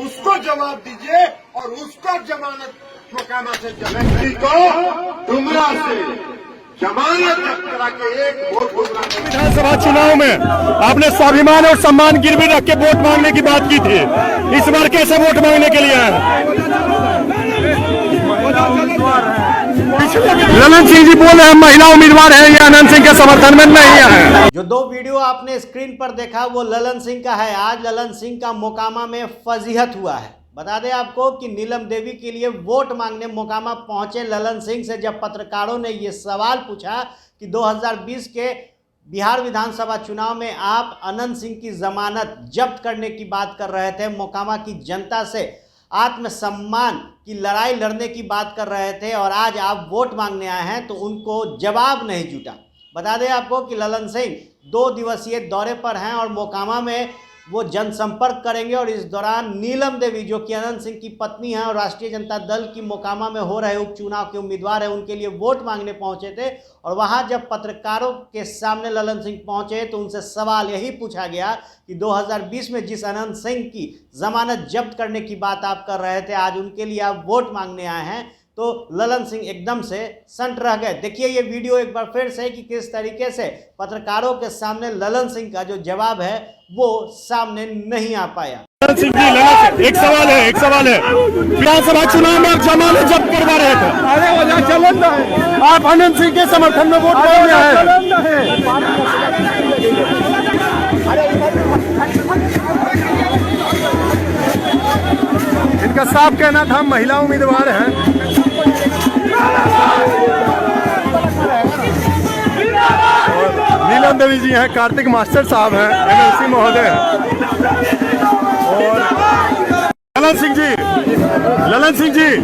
उसको जवाब दीजिए और उसका जमानत मोकामा से व्यक्ति को गुमराह से जमानत करा के एक वोट विधानसभा चुनाव में आपने स्वाभिमान और सम्मान गिरवी रख के वोट मांगने की बात की थी। इस बार कैसे वोट मांगने के लिए आए? ललन सिंह जी बोले हम महिला उम्मीदवार हैं, ये अनंत सिंह के समर्थन में नहीं है। जो दो वीडियो आपने स्क्रीन पर देखा वो ललन सिंह का है। आज ललन सिंह का मोकामा में फजीहत हुआ है। बता दें आपको कि नीलम देवी के लिए वोट मांगने मोकामा पहुंचे ललन सिंह से जब पत्रकारों ने ये सवाल पूछा कि 2020 के बिहार विधानसभा चुनाव में आप अनंत सिंह की जमानत जब्त करने की बात कर रहे थे, मोकामा की जनता से आत्मसम्मान की लड़ाई लड़ने की बात कर रहे थे और आज आप वोट मांगने आए हैं, तो उनको जवाब नहीं जुटा। बता दें आपको कि ललन सिंह 2 दिवसीय दौरे पर हैं और मोकामा में वो जनसंपर्क करेंगे और इस दौरान नीलम देवी जो कि अनंत सिंह की पत्नी हैं और राष्ट्रीय जनता दल की मोकामा में हो रहे उपचुनाव के उम्मीदवार हैं, उनके लिए वोट मांगने पहुंचे थे। और वहां जब पत्रकारों के सामने ललन सिंह पहुंचे तो उनसे सवाल यही पूछा गया कि 2020 में जिस अनंत सिंह की जमानत जब्त करने की बात आप कर रहे थे, आज उनके लिए आप वोट मांगने आए हैं, तो ललन सिंह एकदम से संट रह गए। देखिए ये वीडियो एक बार फिर से कि किस तरीके से पत्रकारों के सामने ललन सिंह का जो जवाब है वो सामने नहीं आ पाया। ललन सिंह जी, ललन सिंह, एक सवाल है विधानसभा चुनाव में आप जमानत जब्त करवा रहे थे, अरे वजह चलन है, आप अनंत सिंह के समर्थन में वोट मांगने आए। इनका साफ कहना था महिला उम्मीदवार हैं। नीलम देवी जी हैं, कार्तिक मास्टर साहब हैं, एमएलसी महोदय हैं और ललन सिंह जी,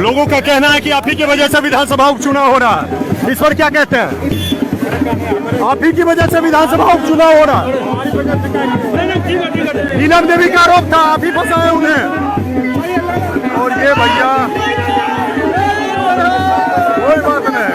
लोगों का कहना है कि आप ही की वजह से विधानसभा उपचुनाव हो रहा है, इस पर क्या कहते हैं? आप ही की वजह से विधानसभा उपचुनाव हो रहा है। नीलम देवी का आरोप था आप ही फंसाए उन्हें, और ये भैया कोई बात नहीं।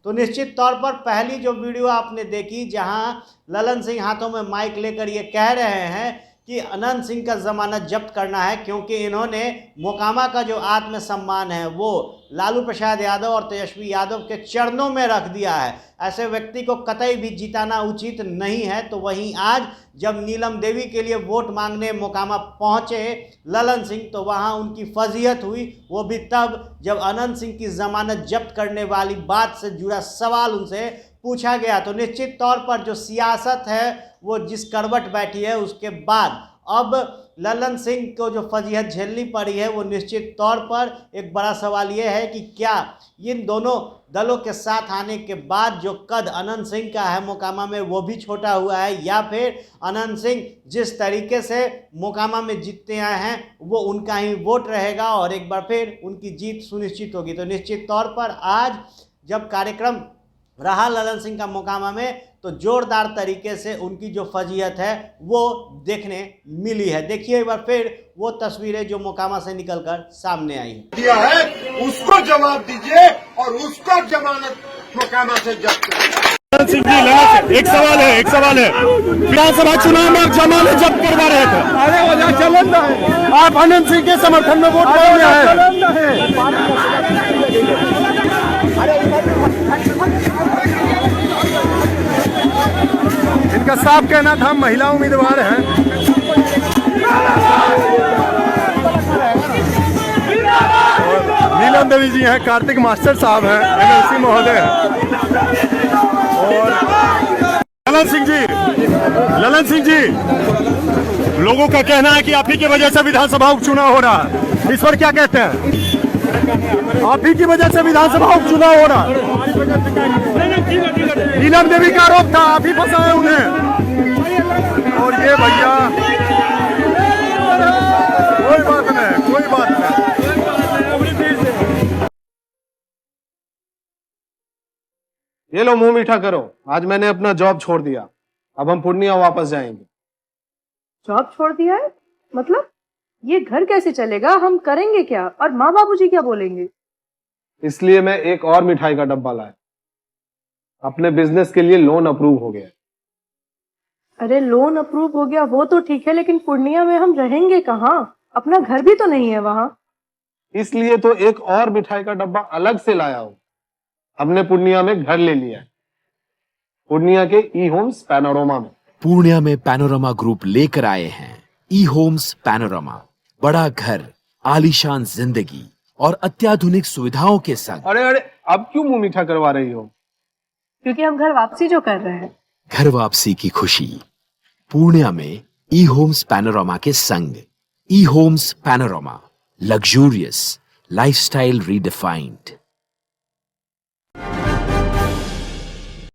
तो निश्चित तौर पर पहली जो वीडियो आपने देखी जहां ललन सिंह हाथों में माइक लेकर ये कह रहे हैं कि अनंत सिंह का जमानत जब्त करना है क्योंकि इन्होंने मोकामा का जो आत्मसम्मान है वो लालू प्रसाद यादव और तेजस्वी यादव के चरणों में रख दिया है। ऐसे व्यक्ति को कतई भी जिताना उचित नहीं है। तो वहीं आज जब नीलम देवी के लिए वोट मांगने मोकामा पहुंचे ललन सिंह, तो वहां उनकी फजीहत हुई, वो भी तब जब अनंत सिंह की जमानत जब्त करने वाली बात से जुड़ा सवाल उनसे पूछा गया। तो निश्चित तौर पर जो सियासत है वो जिस करवट बैठी है उसके बाद अब ललन सिंह को जो फजीहत झेलनी पड़ी है वो निश्चित तौर पर एक बड़ा सवाल ये है कि क्या इन दोनों दलों के साथ आने के बाद जो कद अनंत सिंह का है मोकामा में वो भी छोटा हुआ है, या फिर अनंत सिंह जिस तरीके से मोकामा में जीतते आए हैं वो उनका ही वोट रहेगा और एक बार फिर उनकी जीत सुनिश्चित होगी। तो निश्चित तौर पर आज जब कार्यक्रम रहा ललन सिंह का मोकामा में तो जोरदार तरीके से उनकी जो फजीहत है वो देखने मिली है। देखिए एक बार फिर वो तस्वीरें जो मोकामा से निकलकर सामने आई हैं। दिया है उसको जवाब दीजिए और उसका जमानत मोकामा से जब्त करें। ललन सिंह जी, ललन सिंह, एक सवाल है विधानसभा चुनाव में आप जमानत जब्त करवा रहे थे, अरे वजह चलन है, आप अनंत सिंह के समर्थन में वोट मांगने आए। इनका साफ कहना था महिला उम्मीदवार हैं। नीलम देवी जी हैं, कार्तिक मास्टर साहब हैं, एमएलसी महोदय हैं और ललन सिंह जी, लोगों का कहना है कि आप ही की वजह से विधानसभा उपचुनाव हो रहा है, इस पर क्या कहते हैं? आप ही की वजह से विधानसभा उपचुनाव हो रहा है। नीलम देवी का आरोप था आप ही फंसाए उन्हें, और ये भैया कोई बात नहीं। ये लो मुंह मीठा करो, आज मैंने अपना जॉब छोड़ दिया, अब हम पूर्णिया वापस जाएंगे। जॉब छोड़ दिया है? मतलब ये घर कैसे चलेगा? हम करेंगे क्या? और माँ बाबूजी क्या बोलेंगे? इसलिए मैं एक और मिठाई का डब्बा लाया, अपने बिजनेस के लिए लोन अप्रूव हो गया। अरे लोन अप्रूव हो गया वो तो ठीक है, लेकिन पूर्णिया में हम रहेंगे कहाँ? अपना घर भी तो नहीं है वहाँ। इसलिए तो एक और मिठाई का डब्बा अलग से लाया हूँ। हमने पूर्णिया में घर ले लिया है, पूर्णिया के ई होम्स पैनोरमा में। पूर्णिया में पैनोरमा ग्रुप लेकर आए हैं ई होम्स पैनोरमा, बड़ा घर, आलीशान जिंदगी और अत्याधुनिक सुविधाओं के संग। अरे अरे, अब क्यों मुंह मीठा करवा रही हो? क्योंकि हम घर वापसी जो कर रहे हैं। घर वापसी की खुशी पूर्णिया में ई होम्स पैनोरमा के संग। E Homes Panorama, luxurious lifestyle redefined.